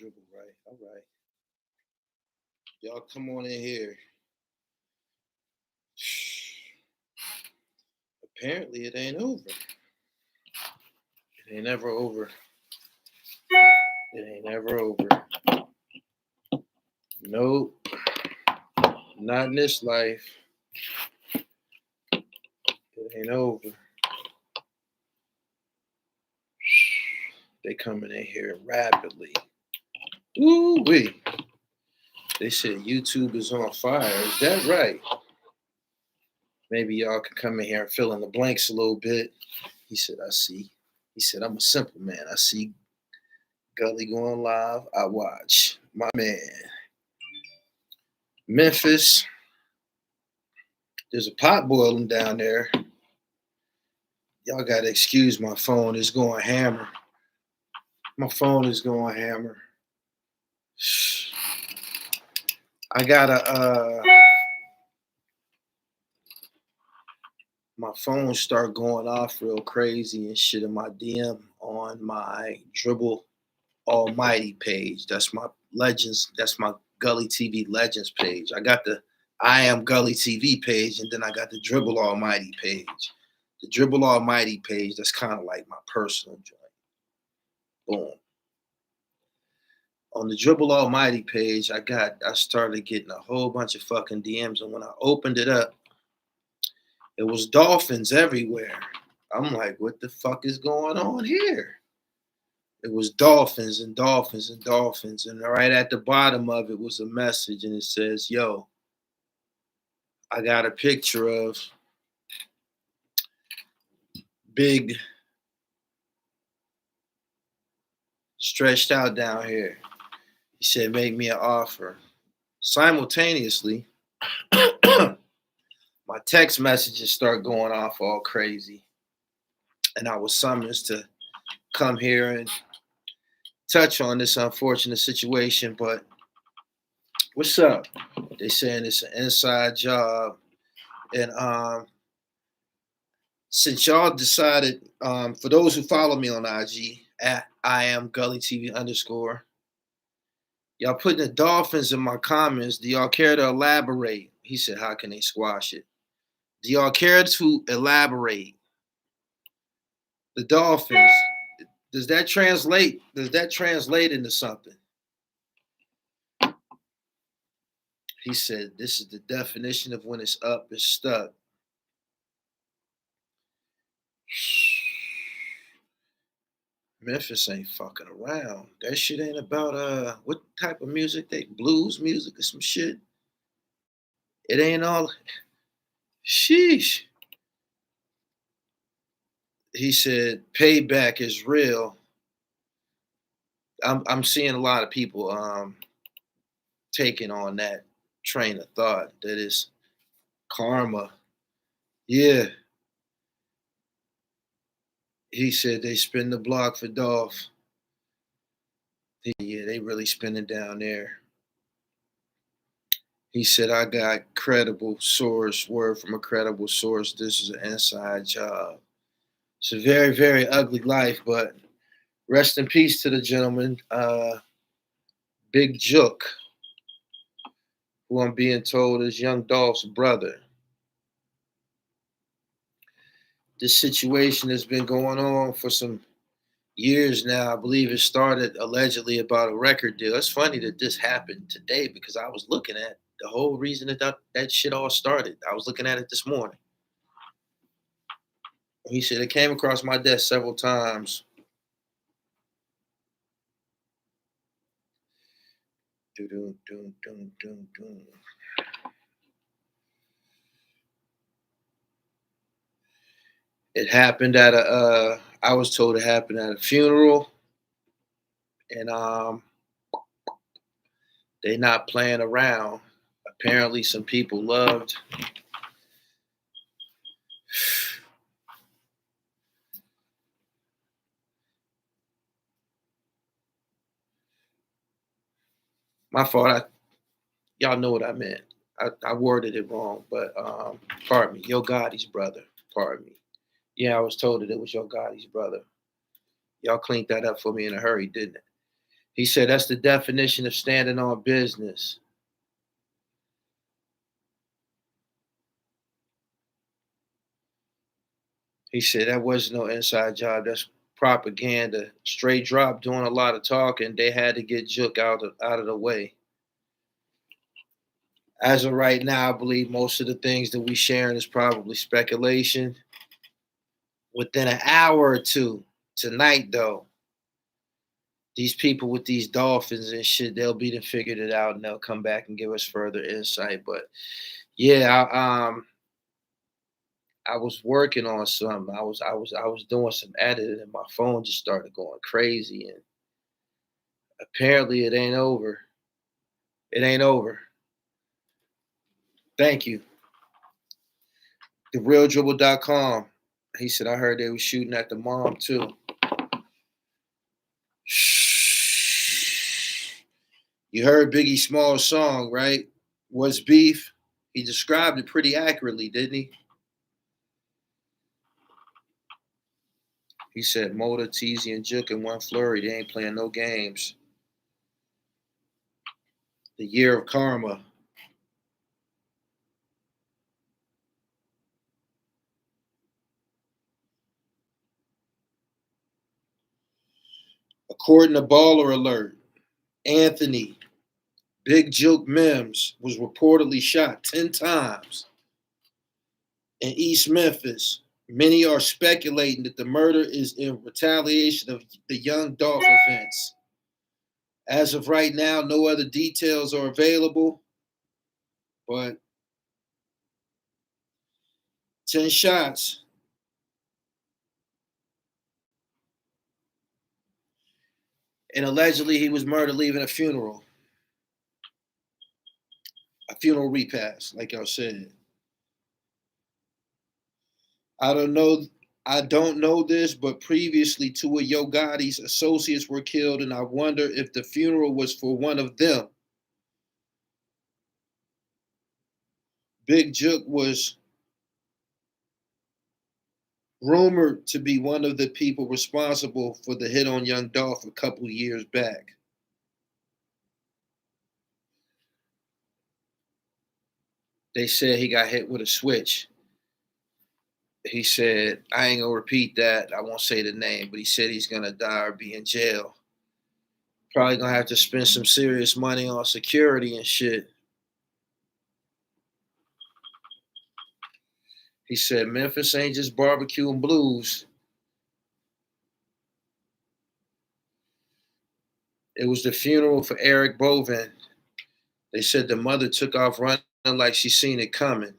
dribble right. All right. Y'all come on in here. Apparently it ain't over. It ain't ever over. It ain't ever over. Nope. Not in this life. It ain't over. They coming in here rapidly. Ooh-wee. They said YouTube is on fire. Is that right? Maybe y'all can come in here and fill in the blanks a little bit. He said, I see. He said, I'm a simple man. I see Gully going live. I watch. My man. Memphis. There's a pot boiling down there. Y'all got to excuse my phone. It's going hammer. My phone is going hammer. I got to... my phone start going off real crazy and shit in my DM on my Dribble Almighty page. That's my Legends. That's my Gully TV Legends page. I got the I Am Gully TV page, and then I got the Dribble Almighty page. The Dribble Almighty page, that's kind of like my personal joint. Boom. On the Dribble Almighty page, I started getting a whole bunch of fucking DMs, and when I opened it up, it was dolphins everywhere. I'm like, what the fuck is going on here? It was dolphins and dolphins and dolphins. And right at the bottom of it was a message, and it says, yo, I got a picture of Big stretched out down here. He said, make me an offer. Simultaneously, my text messages start going off all crazy. And I was summoned to come here and touch on this unfortunate situation. But what's up? They saying it's an inside job. And since y'all decided, for those who follow me on IG, at I am Gully TV _, y'all putting the dolphins in my comments. Do y'all care to elaborate? He said, how can they squash it? Do y'all care to elaborate? The dolphins, does that translate? Does that translate into something? He said, this is the definition of when it's up, it's stuck. Memphis ain't fucking around. That shit ain't about what type of music they blues music or some shit. It ain't all sheesh. He said payback is real. I'm seeing a lot of people taking on that train of thought that is karma. Yeah. He said they spin the block for Dolph. Yeah, they really spinning down there. He said, I got credible source, word from a credible source. This is an inside job. It's a very, very ugly life, but rest in peace to the gentleman, Big Jook, who I'm being told is Young Dolph's brother. This situation has been going on for some years now. I believe it started allegedly about a record deal. It's funny that this happened today because I was looking at the whole reason that shit all started. I was looking at it this morning. He said it came across my desk several times. It happened at I was told it happened at a funeral, and they not playing around. Apparently some people loved my fault. Y'all know what I meant. I worded it wrong, but pardon me. Yo Gotti's brother. Pardon me. Yeah, I was told that it was Yo Gotti's brother. Y'all cleaned that up for me in a hurry, didn't it? He said that's the definition of standing on business. He said that wasn't no inside job. That's propaganda. Straight drop doing a lot of talking. They had to get Jook out of the way. As of right now, I believe most of the things that we sharing is probably speculation. Within an hour or two tonight, though, these people with these dolphins and shit, they'll be done figured it out and they'll come back and give us further insight. But yeah, I was working on something. I was doing some editing and my phone just started going crazy. And apparently it ain't over. It ain't over. Thank you. TheRealDribble.com. He said, I heard they were shooting at the mom too. You heard Biggie Small's song, right? What's Beef? He described it pretty accurately, didn't he? He said Moda, Teezy, and Jook in one flurry. They ain't playing no games. The year of karma. According to Baller Alert, Anthony, Big Joke Mims, was reportedly shot 10 times in East Memphis. Many are speculating that the murder is in retaliation of the Young Dolph events. As of right now, no other details are available, but 10 shots. And allegedly he was murdered leaving a funeral repast, like y'all said. I don't know this, but previously two of Yo Gotti's associates were killed, and I wonder if the funeral was for one of them. Big Jook was rumored to be one of the people responsible for the hit on Young Dolph a couple years back. They said he got hit with a switch. He said, I ain't gonna repeat that. I won't say the name, but he said he's gonna die or be in jail. Probably gonna have to spend some serious money on security and shit. He said Memphis ain't just barbecue and blues. It was the funeral for Eric Bovin. They said the mother took off running like she seen it coming.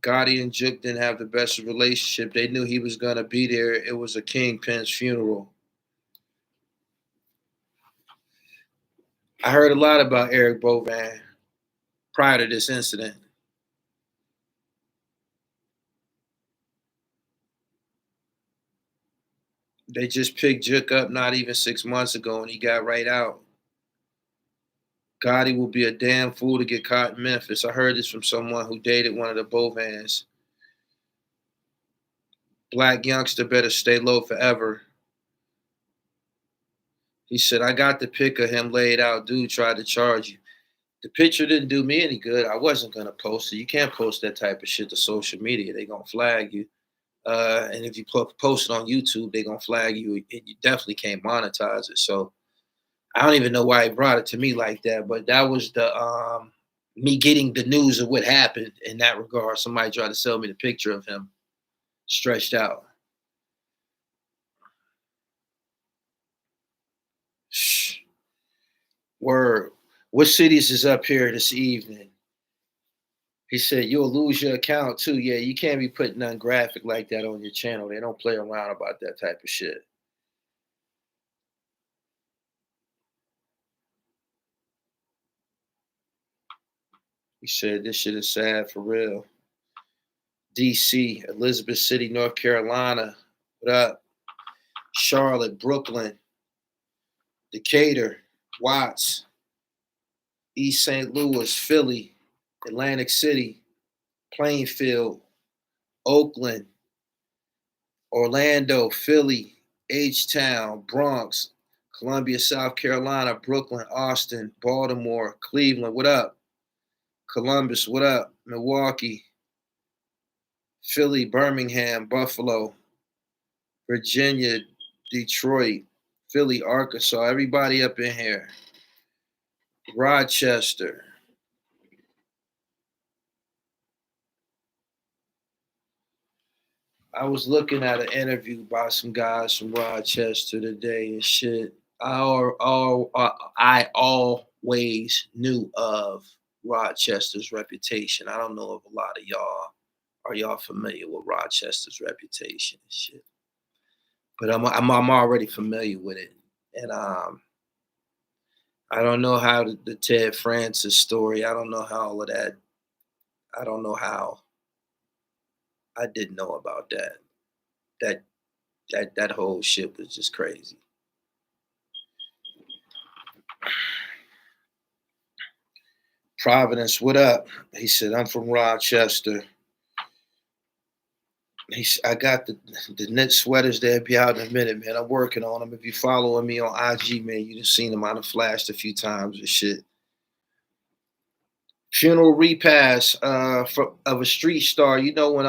Gotti and Jook didn't have the best relationship. They knew he was gonna be there. It was a kingpin's funeral. I heard a lot about Eric Bovin prior to this incident. They just picked Jook up not even 6 months ago and he got right out. Gotti will be a damn fool to get caught in Memphis. I heard this from someone who dated one of the Bovans. Black youngster better stay low forever. He said, I got the pic of him laid out. Dude tried to charge you. The picture didn't do me any good. I wasn't going to post it. You can't post that type of shit to social media. They're going to flag you. And if you post it on YouTube, they're going to flag you. You definitely can't monetize it. So I don't even know why he brought it to me like that. But that was the me getting the news of what happened in that regard. Somebody tried to sell me the picture of him stretched out. Word. What cities is up here this evening? He said, you'll lose your account too. Yeah, you can't be putting nothing graphic like that on your channel. They don't play around about that type of shit. He said, this shit is sad for real. DC, Elizabeth City, North Carolina. What up? Charlotte, Brooklyn, Decatur, Watts, East St. Louis, Philly, Atlantic City, Plainfield, Oakland, Orlando, Philly, H-Town, Bronx, Columbia, South Carolina, Brooklyn, Austin, Baltimore, Cleveland, what up? Columbus, what up? Milwaukee, Philly, Birmingham, Buffalo, Virginia, Detroit, Philly, Arkansas, everybody up in here. Rochester. I was looking at an interview by some guys from Rochester today and shit. I always knew of Rochester's reputation. I don't know if a lot of y'all are y'all familiar with Rochester's reputation and shit, but I'm already familiar with it, and I don't know how the Ted Francis story. I don't know how all of that. I don't know how I didn't know about that. That that whole shit was just crazy. Providence, what up? He said, I'm from Rochester. I got the knit sweaters. They'll be out in a minute, man. I'm working on them. If you following me on IG, man, you've seen them. I've flashed a few times and shit. Funeral repast of a street star. You know when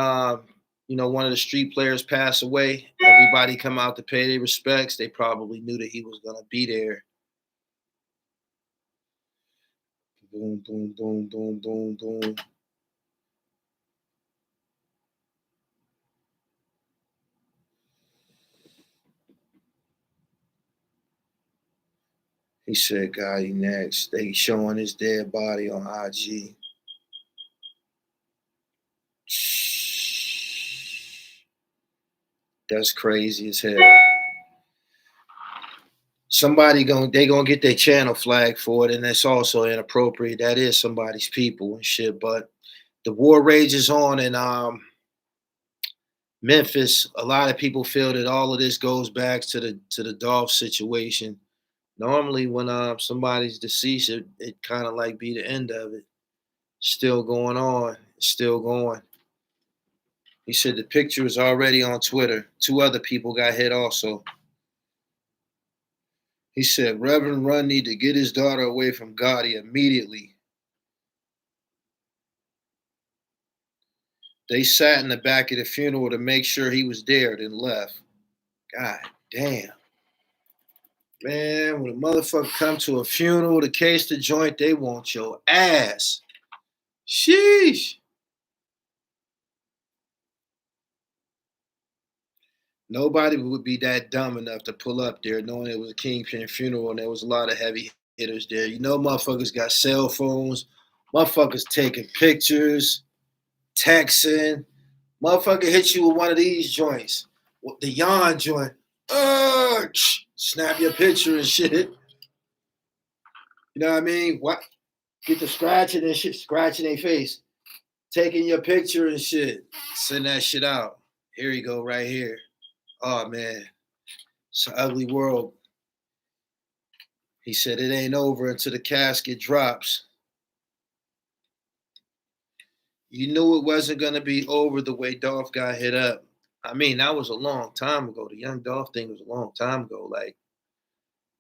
one of the street players passed away, everybody come out to pay their respects. They probably knew that he was gonna be there. Boom, boom, boom, boom, boom, boom. He said, "God, he next." They showing his dead body on IG. That's crazy as hell. They gonna get their channel flagged for it, and that's also inappropriate. That is somebody's people and shit. But the war rages on in Memphis. A lot of people feel that all of this goes back to the Dolph situation. Normally, when somebody's deceased, it kind of like be the end of it. Still going on, still going. He said the picture is already on Twitter. 2 other people got hit also. He said Reverend Run need to get his daughter away from Gotti immediately. They sat in the back of the funeral to make sure he was there, then left. God damn. Man, when a motherfucker come to a funeral to case the joint, they want your ass. Sheesh. Nobody would be that dumb enough to pull up there knowing it was a Kingpin funeral and there was a lot of heavy hitters there. You know, motherfuckers got cell phones. Motherfuckers taking pictures, texting. Motherfucker hit you with one of these joints, the yawn joint. Snap your picture and shit. You know what I mean? What? Get the scratching and shit, scratching their face, taking your picture and shit. Send that shit out. Here you go, right here. Oh man, it's an ugly world. He said it ain't over until the casket drops. You knew it wasn't gonna be over the way Dolph got hit up. I mean, that was a long time ago. The Young Dolph thing was a long time ago. Like,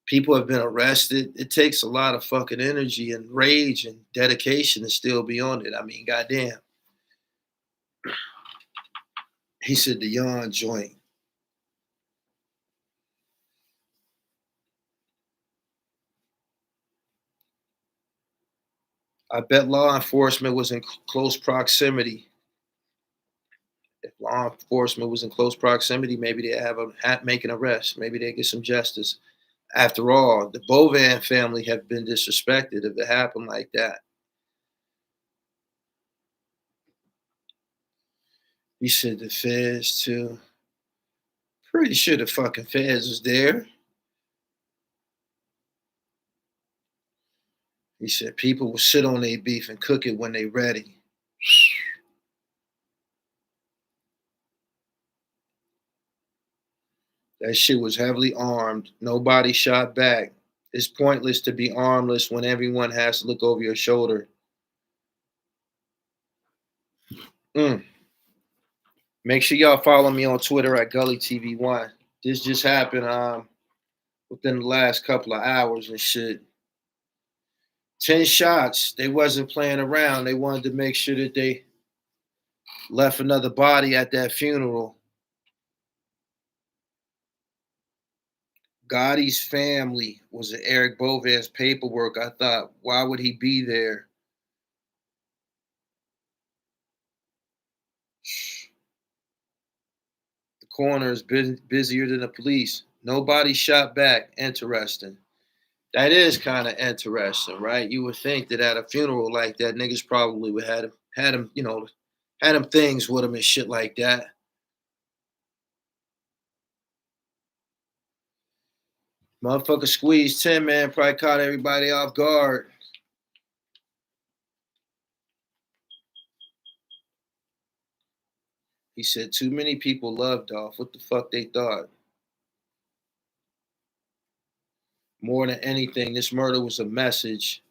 people have been arrested. It takes a lot of fucking energy and rage and dedication to still be on it. I mean, goddamn. He said the yawn joint. I bet law enforcement was in close proximity. If law enforcement was in close proximity, maybe they have make an arrest. Maybe they get some justice. After all, the Bovan family have been disrespected if it happened like that. He said the feds too. Pretty sure the fucking feds was there. He said people will sit on their beef and cook it when they ready. That shit was heavily armed. Nobody shot back. It's pointless to be armless when everyone has to look over your shoulder. Mm. Make sure y'all follow me on Twitter at Gully TV One. This just happened within the last couple of hours and shit. 10 shots. They wasn't playing around. They wanted to make sure that they left another body at that funeral. Gotti's family was in Eric Bovet's paperwork. I thought, why would he be there? The coroner is busier than the police. Nobody shot back. Interesting. That is kind of interesting, right? You would think that at a funeral like that, niggas probably would had him, had him things with him and shit like that. Motherfucker squeezed 10, man, probably caught everybody off guard. He said too many people loved Dolph. What the fuck they thought? More than anything, this murder was a message.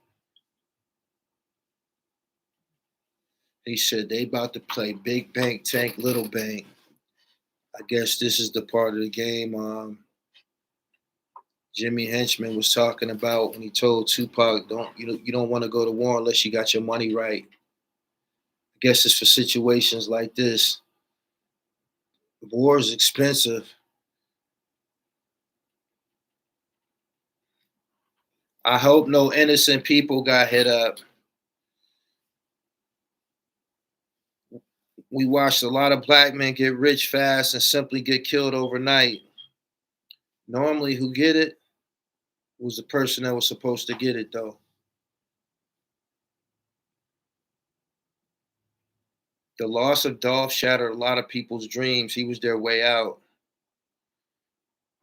He said they about to play big bank, tank, little bank. I guess this is the part of the game Jimmy Henchman was talking about when he told Tupac, you don't want to go to war unless you got your money right. I guess it's for situations like this. War is expensive. I hope no innocent people got hit up. We watched a lot of black men get rich fast and simply get killed overnight. Normally, who get it was the person that was supposed to get it, though. The loss of Dolph shattered a lot of people's dreams. He was their way out.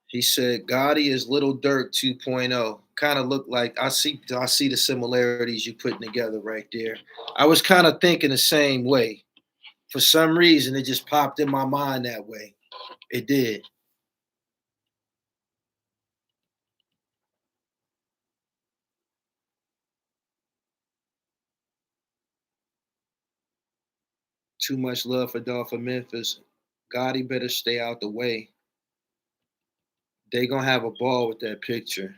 He said, Gotti is Little Durk 2.0. Kind of look like I see the similarities you putting together right there. I was kind of thinking the same way. For some reason, it just popped in my mind that way. It did. Too much love for Dolph of Memphis. Gotti better stay out the way. They gonna have a ball with that picture.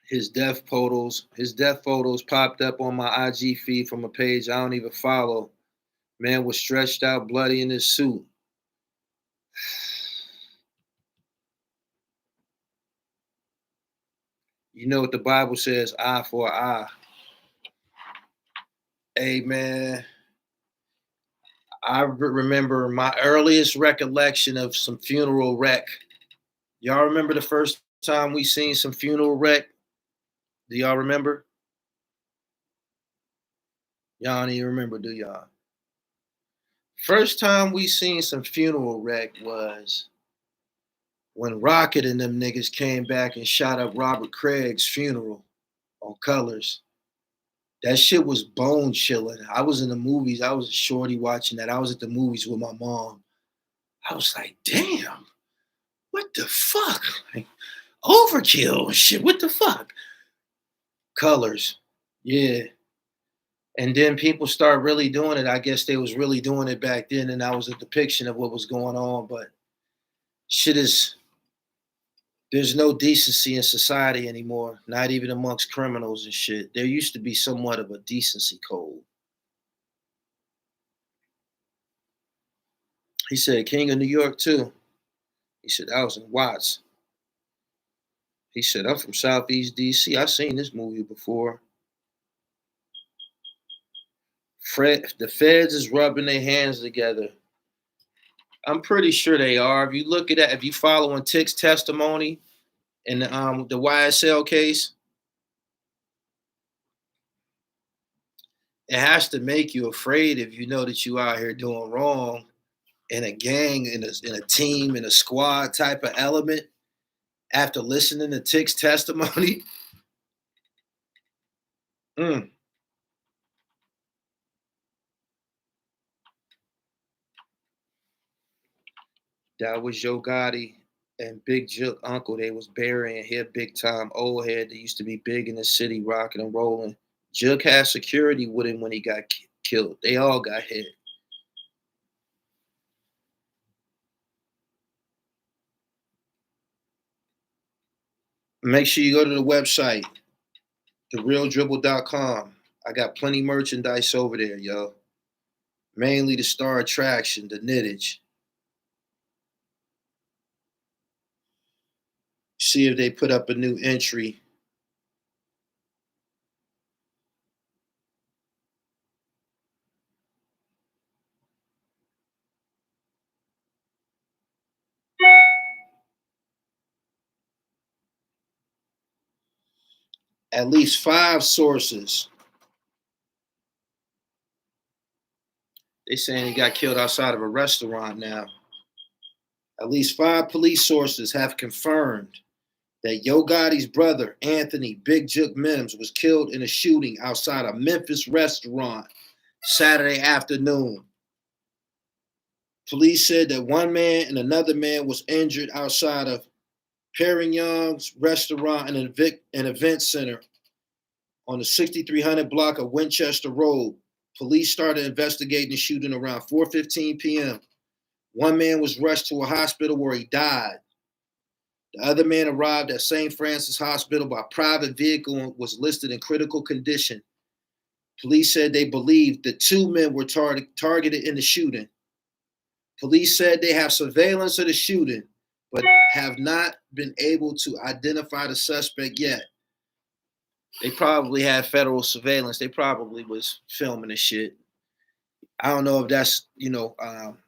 His death photos popped up on my IG feed from a page I don't even follow. Man was stretched out, bloody in his suit. You know what the Bible says, eye for eye. Hey, man, I remember my earliest recollection of some funeral wreck. Y'all remember the first time we seen some funeral wreck? Do y'all remember? Y'all don't even remember, do y'all? First time we seen some funeral wreck was when Rocket and them niggas came back and shot up Robert Craig's funeral on Colors. That shit was bone chilling. I was in the movies. I was a shorty watching that. I was at the movies with my mom. I was like, damn, what the fuck? Like, overkill and shit. What the fuck? Colors. Yeah. And then people start really doing it. I guess they was really doing it back then, and that was a depiction of what was going on. But shit is, there's no decency in society anymore, not even amongst criminals and shit. There used to be somewhat of a decency code. He said, King of New York, too. He said, I was in Watts. He said, I'm from Southeast DC. I've seen this movie before. The feds is rubbing their hands together. I'm pretty sure they are. If you look at that, if you following Tick's testimony in the YSL case, it has to make you afraid if you know that you out here doing wrong in a gang, in a team, in a squad type of element. After listening to Tick's testimony, that was Yo Gotti and Big Jook uncle. They was burying here big time old head that used to be big in the city, rocking and rolling. Jook had security with him when he got killed. They all got hit. Make sure you go to the website, therealdribble.com. I got plenty merchandise over there, yo. Mainly the star attraction, the knittage. See if they put up a new entry. At least 5 sources. They saying he got killed outside of a restaurant now. At least 5 police sources have confirmed that Yo Gotti's brother, Anthony Big Jook Mims, was killed in a shooting outside a Memphis restaurant Saturday afternoon. Police said that one man and another man was injured outside of Perignon's restaurant and an event center on the 6300 block of Winchester Road. Police started investigating the shooting around 4:15 p.m. One man was rushed to a hospital where he died. The other man arrived at St. Francis Hospital by private vehicle and was listed in critical condition. Police said they believed the 2 men were targeted in the shooting. Police said they have surveillance of the shooting, but have not been able to identify the suspect yet. They probably had federal surveillance. They probably was filming the shit. I don't know if that's,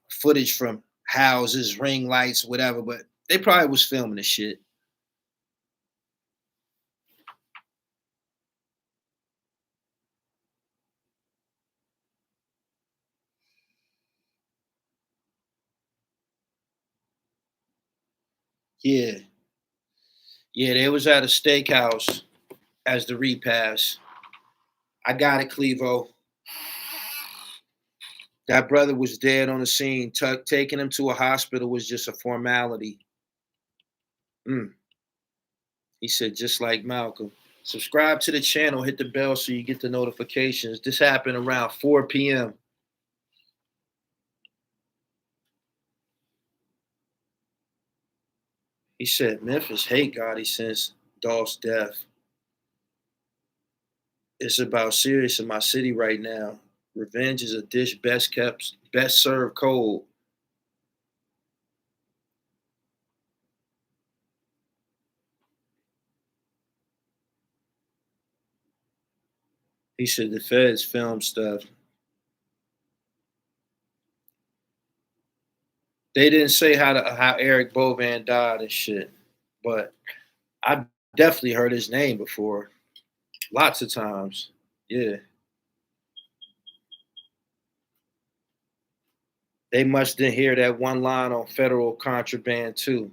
footage from houses, ring lights, whatever, but they probably was filming the shit. Yeah. Yeah, they was at a steakhouse as the repass. I got it, Clevo. That brother was dead on the scene. Taking him to a hospital was just a formality. He said, just like Malcolm. Subscribe to the channel, hit the bell so you get the notifications. This happened around 4 p.m. He said, Memphis hate Gotti since Dolph's death. It's about serious in my city right now. Revenge is a dish best kept, best served cold. He said the feds film stuff. They didn't say how Eric Bovan died and shit, but I definitely heard his name before, lots of times. Yeah, they must didn't hear that one line on federal contraband too.